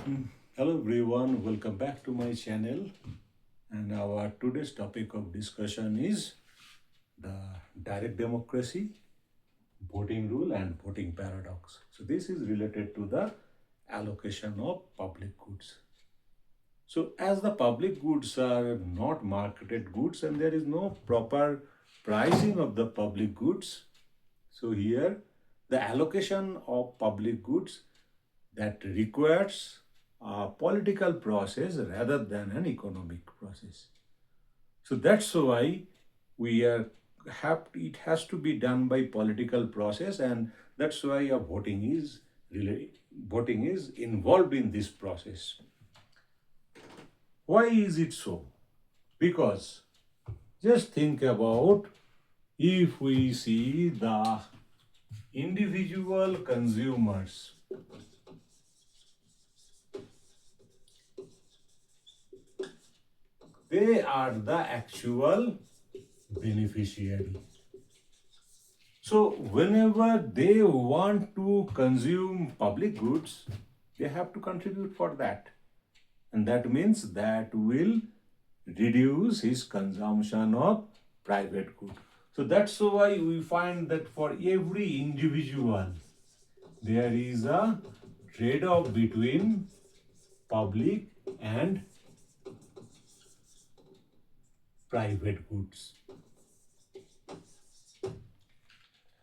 Hello everyone, welcome back to my channel. And our today's topic of discussion is the direct democracy, voting rule and voting paradox. So this is related to the allocation of public goods. So as the public goods are not marketed goods and there is no proper pricing of the public goods, so here the allocation of public goods that requires a political process rather than an economic process. So that's why we are have it has to be done by political process, and that's why a voting is involved in this process. Why is it so? Because just think about if we see the individual consumers, they are the actual beneficiary. So whenever they want to consume public goods, they have to contribute for that. And that means that will reduce his consumption of private good. So that's why we find that for every individual, there is a trade-off between public and private goods.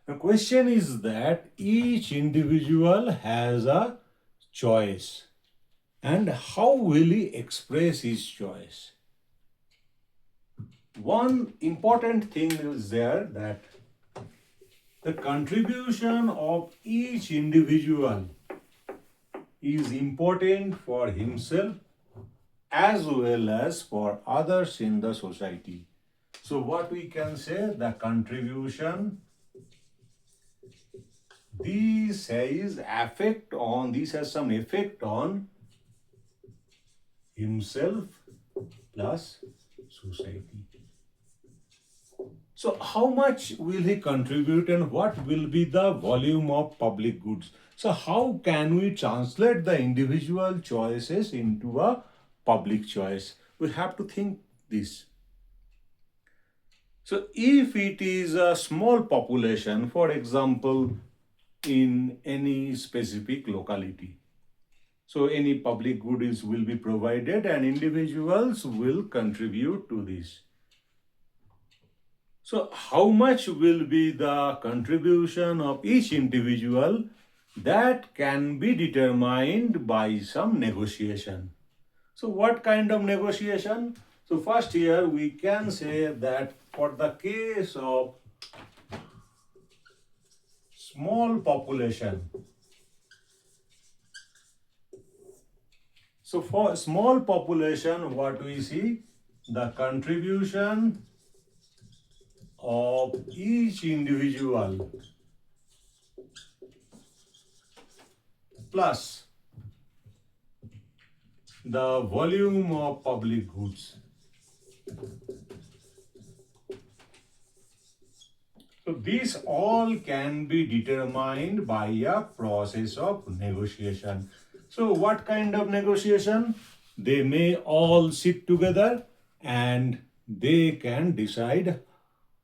The question is that each individual has a choice, and how will he express his choice? One important thing is there that the contribution of each individual is important for himself as well as for others in the society. So what we can say, the contribution, this has some effect on himself plus society. So how much will he contribute and what will be the volume of public goods? So how can we translate the individual choices into a public choice? We have to think this. So if it is a small population, for example, in any specific locality, so any public goods will be provided and individuals will contribute to this. So how much will be the contribution of each individual? That can be determined by some negotiation. So what kind of negotiation? So first here we can say that for the case of small population, so for small population, what we see, the contribution of each individual plus the volume of public goods. So these all can be determined by a process of negotiation. So what kind of negotiation? They may all sit together and they can decide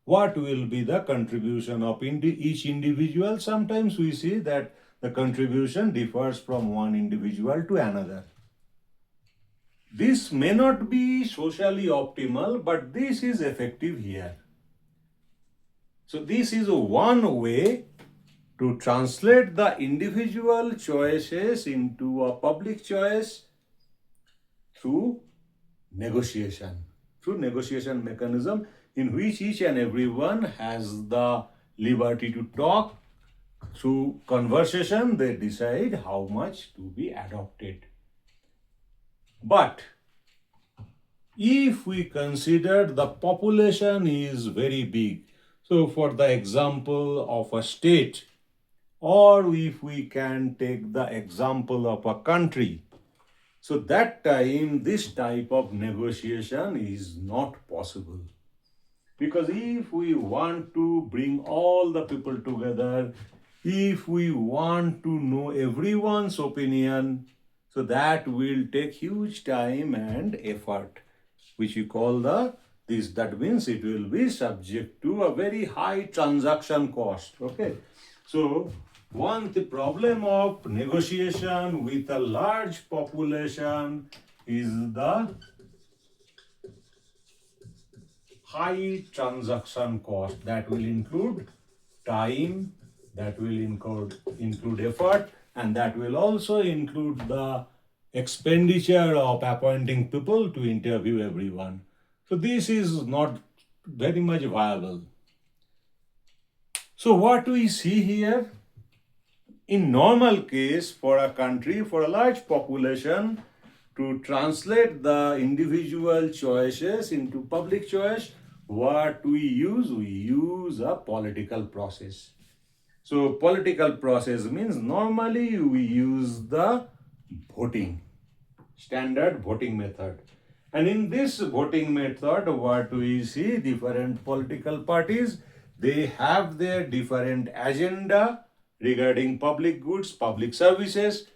what will be the contribution of each individual. Sometimes we see that the contribution differs from one individual to another. This may not be socially optimal, but this is effective here. So this is one way to translate the individual choices into a public choice through negotiation mechanism in which each and everyone has the liberty to talk. Through conversation, they decide how much to be adopted. But if we consider the population is very big, so for the example of a state, or if we can take the example of a country, so that time this type of negotiation is not possible. Because if we want to bring all the people together, if we want to know everyone's opinion, So that will take huge time and effort, which we call this. That means it will be subject to a very high transaction cost. Okay. So the problem of negotiation with a large population is the high transaction cost. That will include time, that will include effort, and that will also include the expenditure of appointing people to interview everyone. So this is not very much viable. So what we see here, in normal case, for a country, for a large population, to translate the individual choices into public choice, what we use a political process. So political process means normally we use the voting, standard voting method. And in this voting method, what we see, different political parties, they have their different agenda regarding public goods, public services.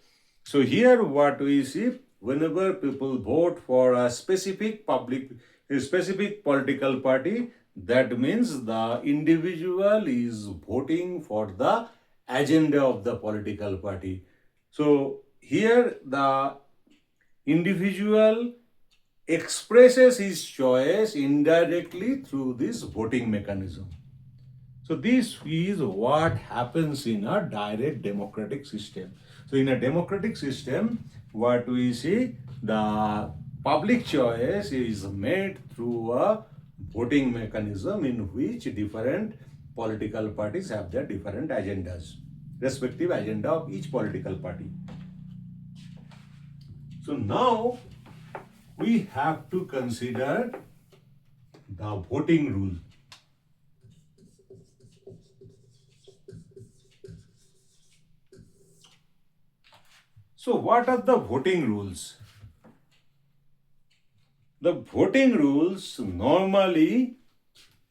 So here what we see, whenever people vote for a specific political party, that means the individual is voting for the agenda of the political party. So here the individual expresses his choice indirectly through this voting mechanism. So this is what happens in a direct democratic system. So in a democratic system, what we see, the public choice is made through a voting mechanism in which different political parties have their different agendas, respective agenda of each political party. So now we have to consider the voting rule. So what are the voting rules? The voting rules normally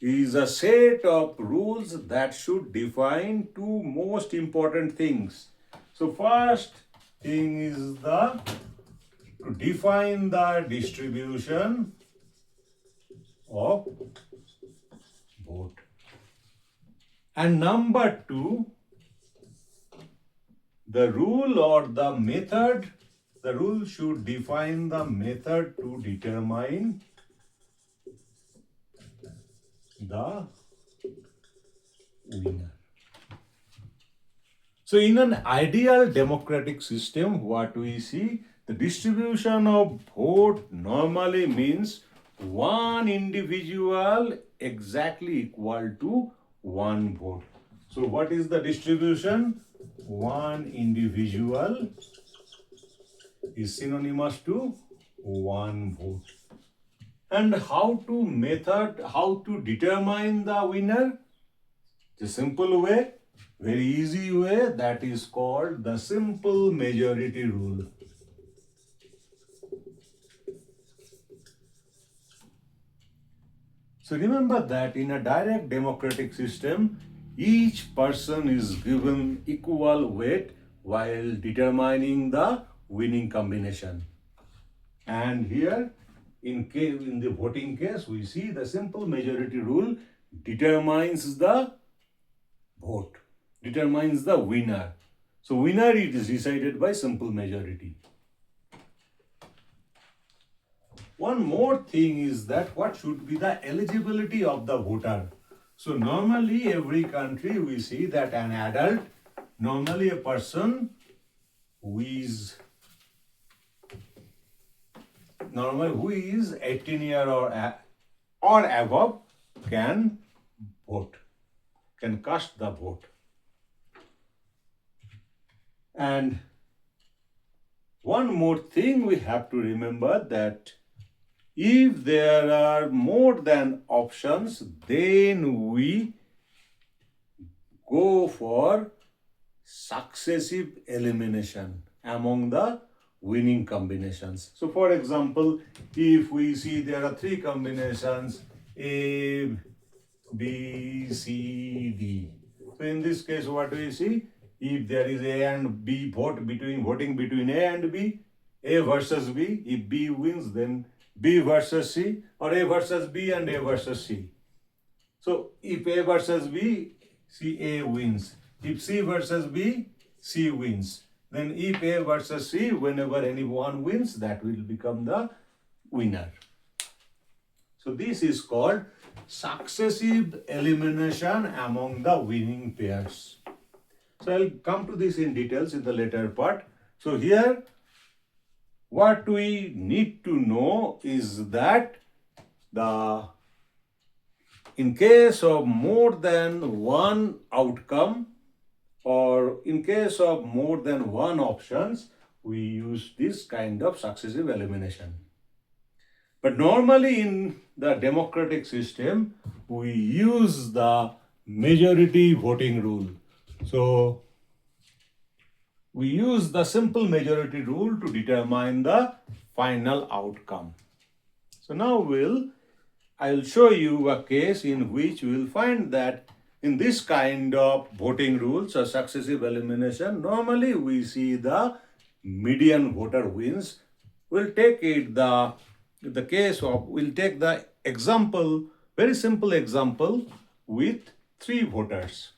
is a set of rules that should define two most important things. So first thing is to define the distribution of vote. And number two, the rule or the method, the rule should define the method to determine the winner. So in an ideal democratic system, what we see, the distribution of vote normally means one individual exactly equal to one vote. So what is the distribution? One individual is synonymous to one vote. And how to determine the winner? The simple way, very easy way, that is called the simple majority rule. So remember that in a direct democratic system, each person is given equal weight while determining the winning combination. And here, in the voting case, we see the simple majority rule determines the vote, determines the winner. So winner, it is decided by simple majority. One more thing is that what should be the eligibility of the voter. So normally every country we see that an adult, normally a person who is 18 year or above can vote, can cast the vote. And one more thing we have to remember, that if there are more than options, then we go for successive elimination among the winning combinations. So for example, if we see there are three combinations, A, B, C, D. So in this case, what do we see? If there is A and B voting between A and B, A versus B. If B wins, then B versus C, or A versus B and A versus C. So if A versus B, A wins. If C versus B, C wins. Then if A versus C, whenever anyone wins, that will become the winner. So this is called successive elimination among the winning pairs. So I'll come to this in details in the later part. So here, what we need to know is that in case of more than one outcome, or in case of more than one options, we use this kind of successive elimination. But normally in the democratic system, we use the majority voting rule. So we use the simple majority rule to determine the final outcome. So now I'll show you a case in which we will find that in this kind of voting rules or successive elimination, normally we see the median voter wins. We'll take we'll take the example, very simple example with 3 voters.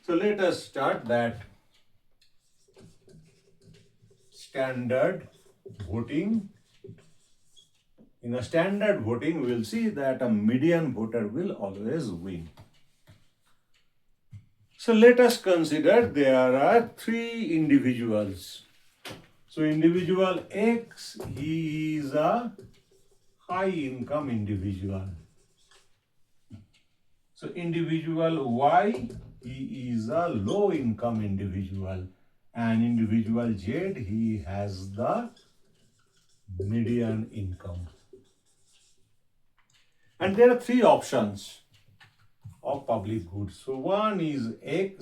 So let us start that standard voting. In a standard voting, we will see that a median voter will always win. So let us consider there are 3 individuals. So individual X, he is a high income individual. So individual Y, he is a low income individual. And individual Z, he has the median income. And there are 3 options of public goods. So one is A,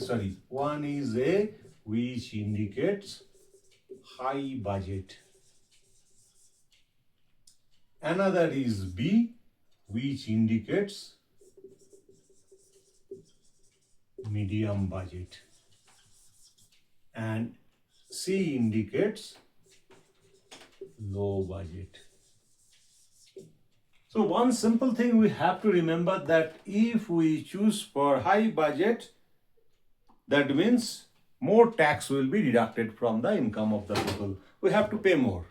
which indicates high budget. Another is B, which indicates medium budget. And C indicates low budget. So one simple thing we have to remember, that if we choose for high budget, that means more tax will be deducted from the income of the people. We have to pay more.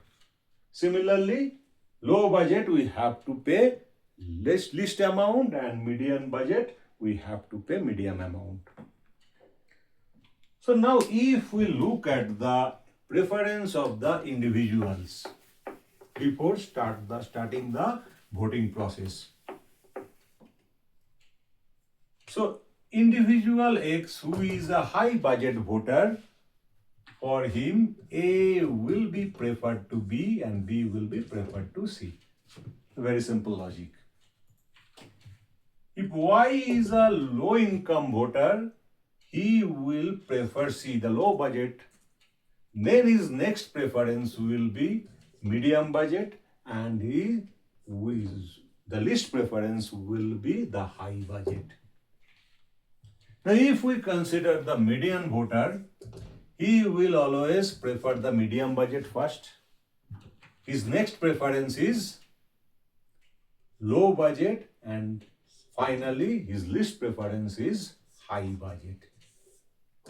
Similarly, low budget we have to pay least amount, and median budget we have to pay medium amount. So now if we look at the preference of the individuals before starting the voting process. So individual X, who is a high budget voter, for him A will be preferred to B and B will be preferred to C. Very simple logic. If Y is a low income voter, he will prefer C, the low budget. Then his next preference will be medium budget, and the least preference will be the high budget. Now if we consider the median voter, he will always prefer the medium budget first. His next preference is low budget, and finally his least preference is high budget.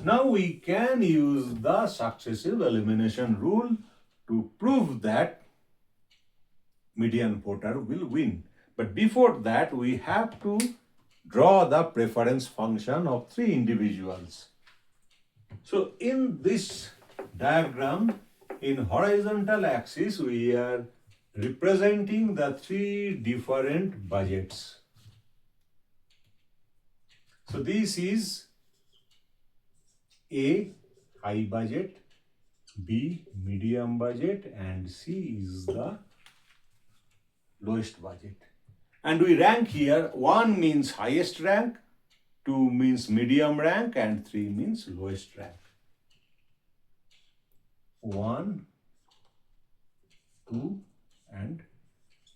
Now we can use the successive elimination rule to prove that median voter will win. But before that, we have to draw the preference function of 3 individuals. So in this diagram, in horizontal axis, we are representing the 3 different budgets. So this is A, high budget, B, medium budget, and C is the lowest budget. And we rank here, 1 means highest rank, 2 means medium rank, and 3 means lowest rank. 1, 2, and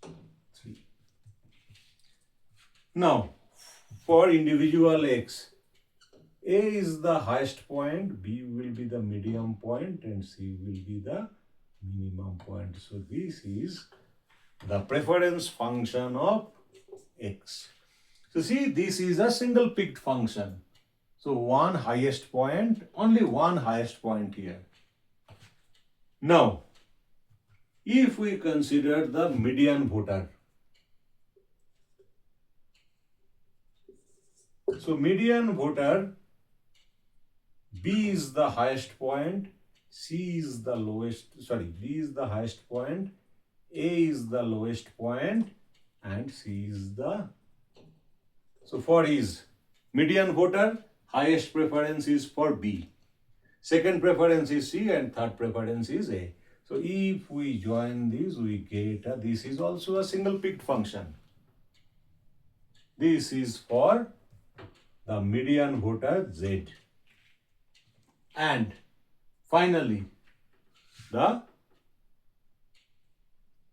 3. Now, for individual X, A is the highest point, B will be the medium point, and C will be the minimum point. So this is the preference function of x. So see, this is a single peaked function. So one highest point, only one highest point here. Now, if we consider the median voter, so median voter, B is the highest point, C is the lowest, sorry, B is the highest point, A is the lowest point, and C is the, so for his median voter, highest preference is for B, second preference is C, and third preference is A. So if we join these, we get this is also a single peaked function. This is for the median voter Z. And finally, the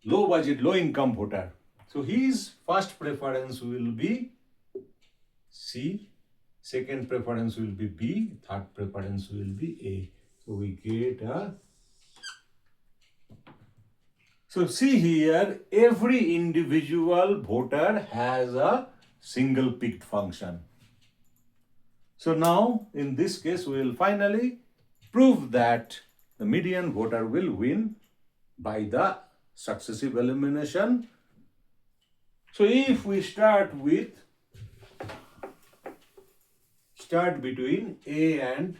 low budget, low income voter. So his first preference will be C, second preference will be B, third preference will be A. So we get a, so see here, every individual voter has a single peaked function. So now, in this case, we will finally prove that the median voter will win by the successive elimination. So if we start between A and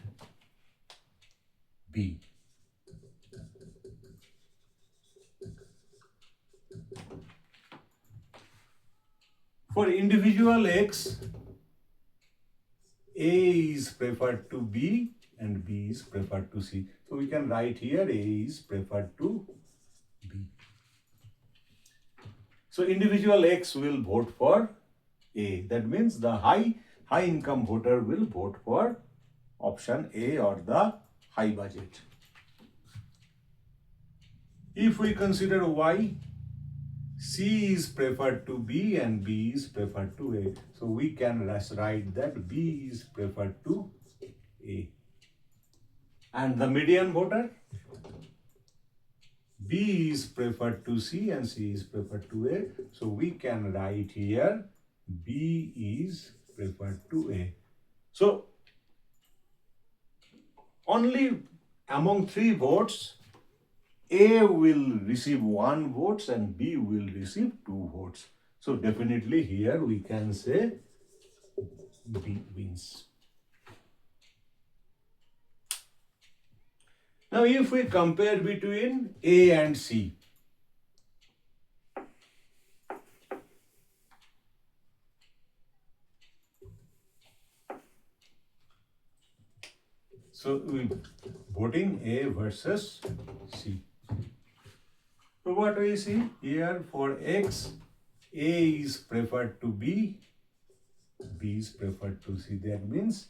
B. For individual X, A is preferred to B and B is preferred to C. So we can write here A is preferred to B. So individual X will vote for A. That means the high income voter will vote for option A or the high budget. If we consider Y, C is preferred to B and B is preferred to A. So we can write that B is preferred to A. And the median voter, B is preferred to C and C is preferred to A. So we can write here B is preferred to A. So only among 3 votes, A will receive 1 vote and B will receive 2 votes. So definitely here we can say B wins. Now if we compare between A and C, so we voting A versus C. So what we see here for X, A is preferred to B, B is preferred to C. That means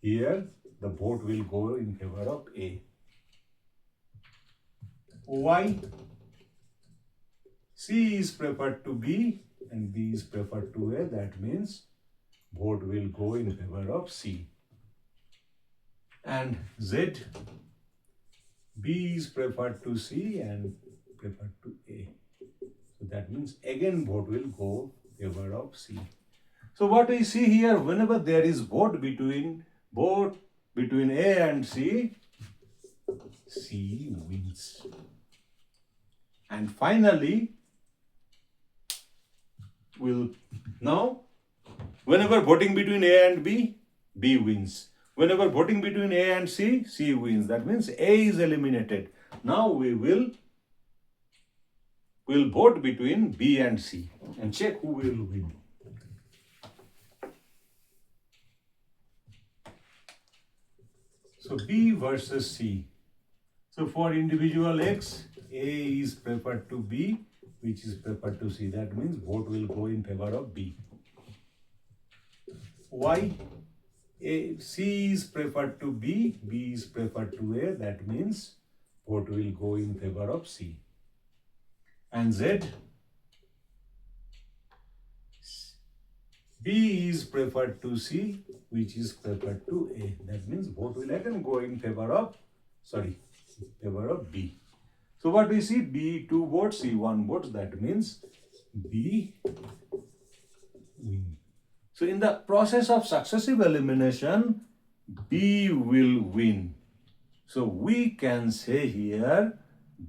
here the vote will go in favor of A. Y, C is preferred to B and B is preferred to A. That means vote will go in favor of C. And Z, B is preferred to C and preferred to A. So that means again vote will go in favor of C. So what we see here, whenever there is vote between A and C, C wins. And finally, now whenever voting between A and B, B wins. Whenever voting between A and C, C wins. That means A is eliminated. Now we will vote between B and C and check who will win. So B versus C. So for individual X, A is preferred to B, which is preferred to C. That means vote will go in favor of B. Y, C is preferred to B, B is preferred to A. That means vote will go in favor of C. And Z, B is preferred to C, which is preferred to A. That means vote will again go in favor of B. So what we see? B 2 votes, C 1 votes. That means B win. So in the process of successive elimination, B will win. So we can say here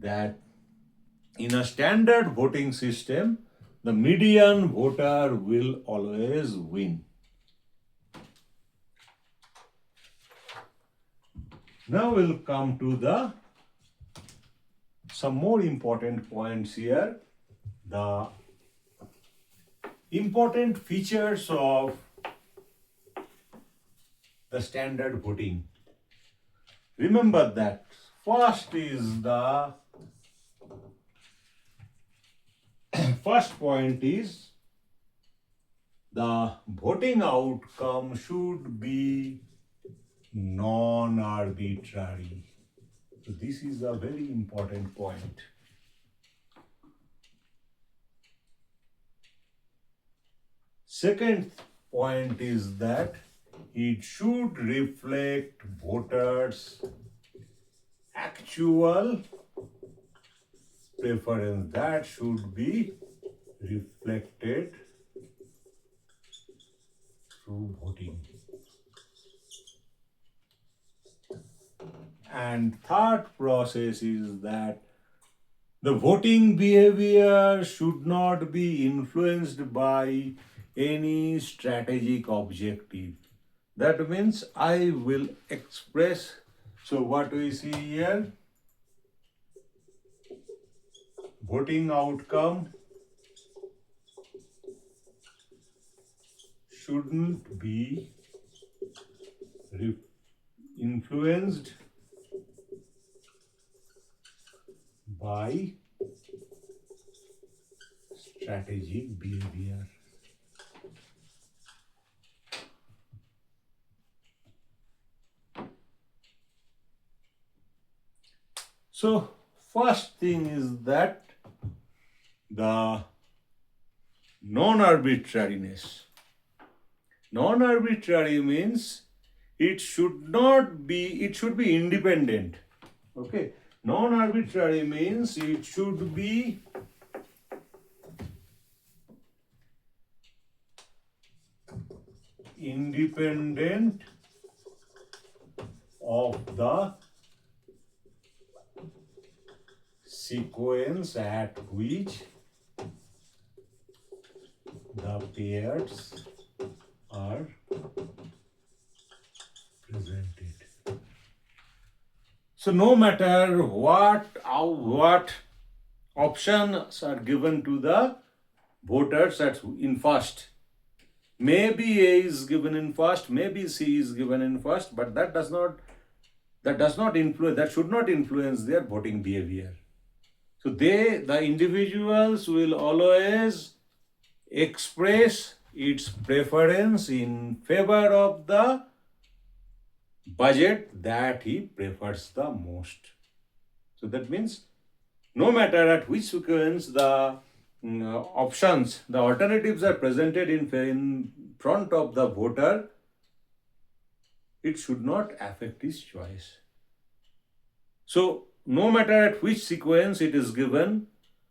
that in a standard voting system, the median voter will always win. Now we'll come to the some more important points here. The important features of the standard voting. Remember that first is the first point is the voting outcome should be non-arbitrary. So this is a very important point. Second point is that it should reflect voters' actual preference. That should be reflected through voting. And third process is that the voting behavior should not be influenced by any strategic objective. That means I will express. So what we see here, voting outcome shouldn't be influenced by strategic behavior. So first thing is that the non-arbitrariness. Non-arbitrary means it should be independent. Okay. Non-arbitrary means it should be independent of the sequence at which the pairs are presented. So no matter what options are given to the voters in first, maybe A is given in first, maybe C is given in first, but that should not influence their voting behavior. So the individuals will always express its preference in favor of the budget that he prefers the most. So that means no matter at which sequence the options, the alternatives are presented in front of the voter, it should not affect his choice. So no matter at which sequence it is given,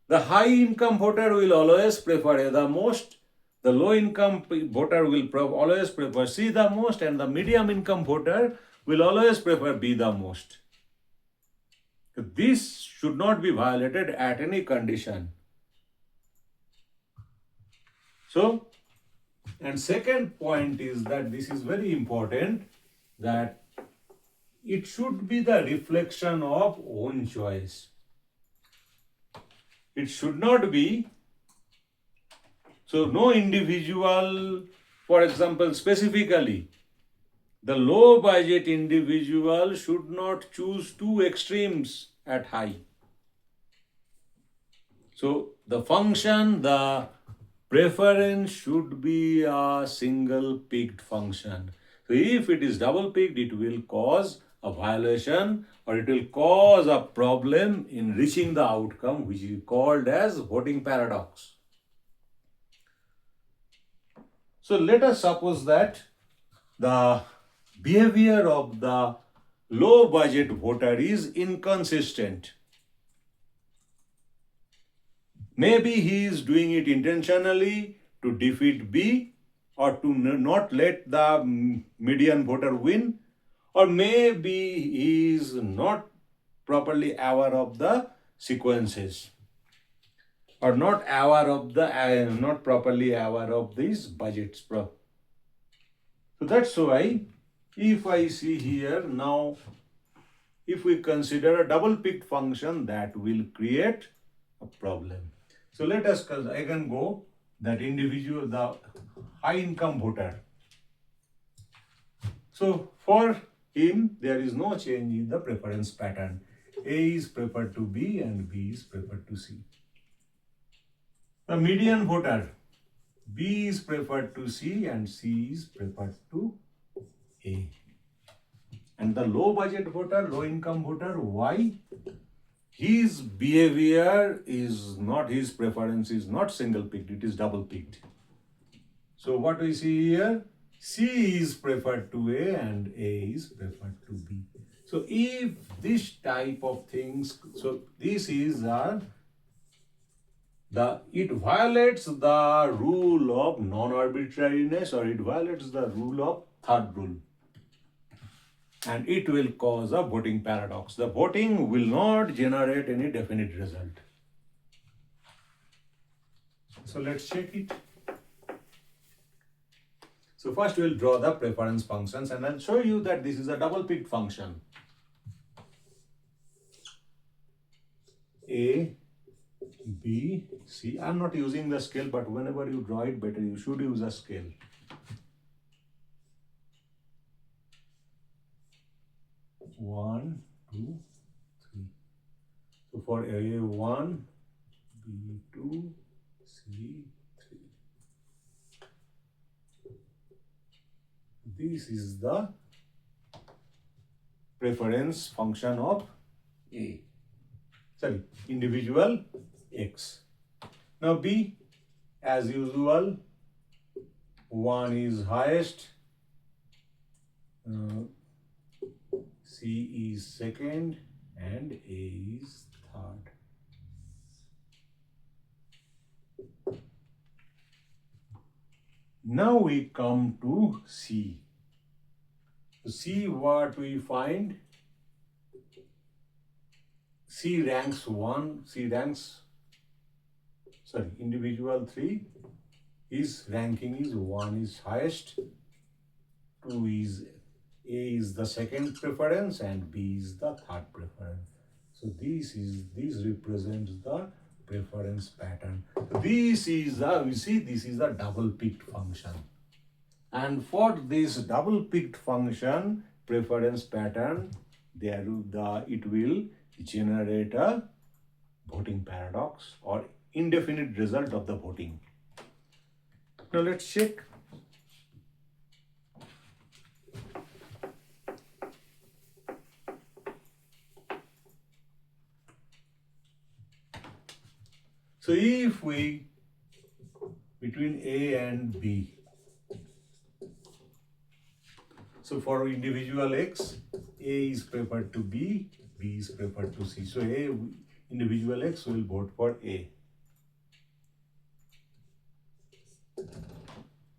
the high income voter will always prefer A the most, the low income voter will always prefer C the most, and the medium income voter will always prefer B the most. This should not be violated at any condition. So, and second point is that this is very important, that it should be the reflection of own choice. It should not be, so no individual, for example, specifically, the low budget individual should not choose two extremes at high. So the function, the preference should be a single peaked function. So if it is double peaked, it will cause a violation or it will cause a problem in reaching the outcome, which is called as voting paradox. So let us suppose that the behavior of the low budget voter is inconsistent. Maybe he is doing it intentionally to defeat B or to not let the median voter win, or maybe he is not properly aware of the sequences, or not properly aware of these budgets. So that's why, if I see here now, if we consider a double picked function, that will create a problem. So let us again go that individual, the high income voter. So for him, there is no change in the preference pattern. A is preferred to B and B is preferred to C. The median voter, B is preferred to C and C is preferred to A. And the low budget voter, low income voter, why? His behavior is not, his preference is not single picked, it is double picked. So what we see here, C is preferred to A and A is preferred to B. So if this type of things, so this is it violates the rule of non-arbitrariness, or it violates the rule of third rule. And it will cause a voting paradox. The voting will not generate any definite result. So let's check it. So first we'll draw the preference functions and I'll show you that this is a double picked function. A, B, C. I'm not using the scale, but whenever you draw it better, you should use a scale. One, two, three. So for A1, B2, C3. This is the preference function of A. Sorry, individual X. Now B, as usual, 1 is highest, C is second, and A is third. Now we come to C. So C, what we find? Individual 3, his ranking is 1 is highest, 2 is, A is the second preference and B is the third preference. So this represents the preference pattern. This is a double picked function. And for this double picked function preference pattern, it will generate a voting paradox or indefinite result of the voting. Now let's check. So if we, between A and B, so for individual X, A is preferred to B, B is preferred to C. So individual X will vote for A.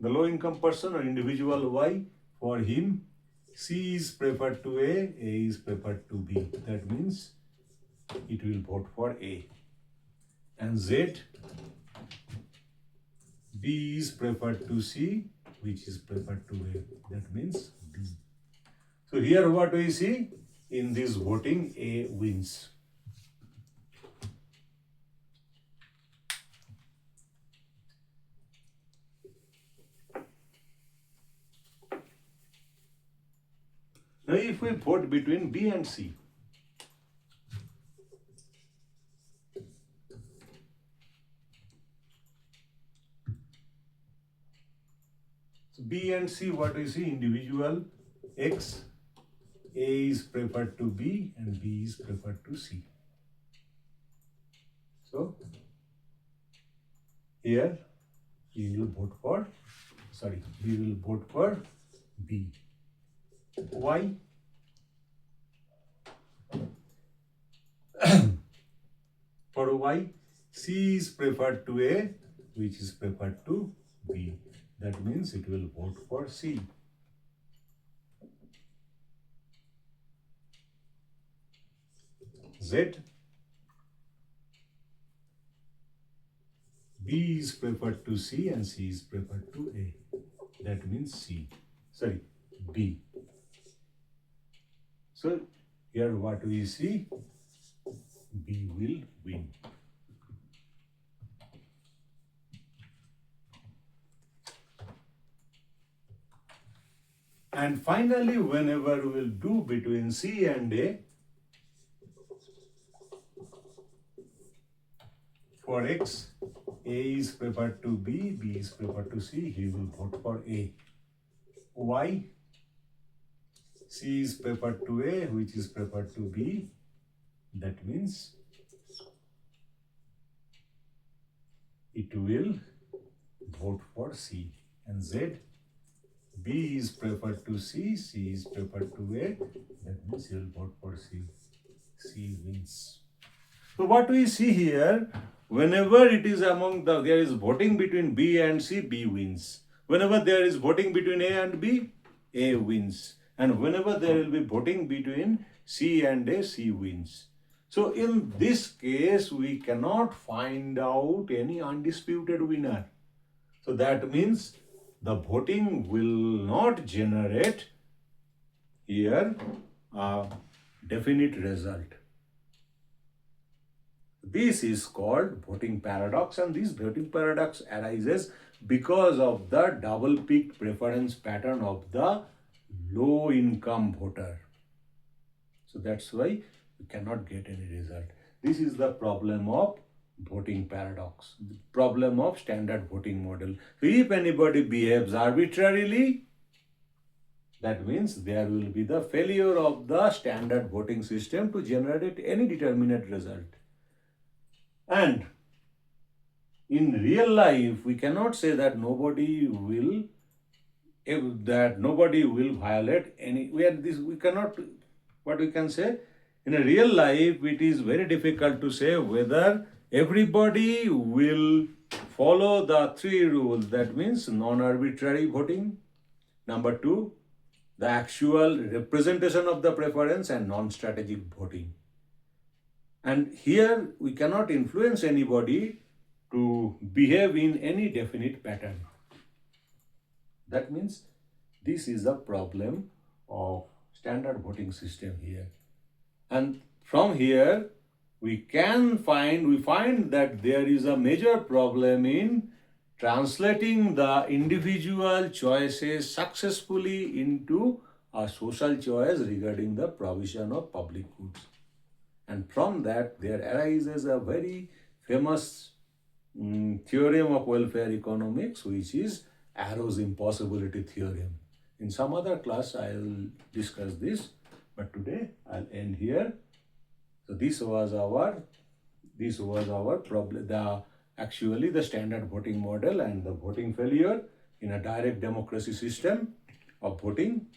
The low income person or individual Y, for him, C is preferred to A is preferred to B. That means it will vote for A. And Z, B is preferred to C, which is preferred to A. That means B. So here what we see, in this voting, A wins. Now if we vote between B and C, so B and C, what we see, individual X, A is preferred to B and B is preferred to C. So here we will vote for B. Why? For Y, C is preferred to A, which is preferred to B. That means it will vote for C. Z. B is preferred to C and C is preferred to A. That means B. So here what we see, B will win. And finally, whenever we will do between C and A, for X, A is preferred to B, B is preferred to C, he will vote for A. Y, C is preferred to A, which is preferred to B. That means it will vote for C. And Z, B is preferred to C, C is preferred to A. That means he will vote for C. C wins. So what we see here, whenever it is there is voting between B and C, B wins. Whenever there is voting between A and B, A wins. And whenever there will be voting between C and A, C wins. So in this case, we cannot find out any undisputed winner. So that means the voting will not generate here a definite result. This is called voting paradox, and this voting paradox arises because of the double-peaked preference pattern of the low-income voter. So that's why we cannot get any result. This is the problem of voting paradox, the problem of standard voting model. So if anybody behaves arbitrarily, that means there will be the failure of the standard voting system to generate any determinate result. And in real life, we cannot say that nobody will violate any. We cannot. What we can say, in a real life, it is very difficult to say whether everybody will follow the three rules. That means non-arbitrary voting. Number two, the actual representation of the preference, and non-strategic voting. And here we cannot influence anybody to behave in any definite pattern. That means this is a problem of standard voting system here. And from here we find that there is a major problem in translating the individual choices successfully into a social choice regarding the provision of public goods. And from that, there arises a very famous theorem of welfare economics, which is Arrow's impossibility theorem. In some other class, I will discuss this, but today I'll end here. So this was our problem. The standard voting model and the voting failure in a direct democracy system of voting.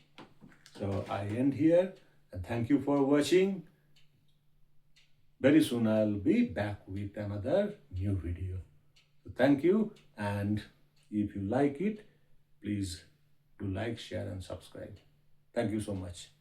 So I end here, and thank you for watching. Very soon I'll be back with another new video. So thank you, and if you like it, please do like, share and subscribe. Thank you so much.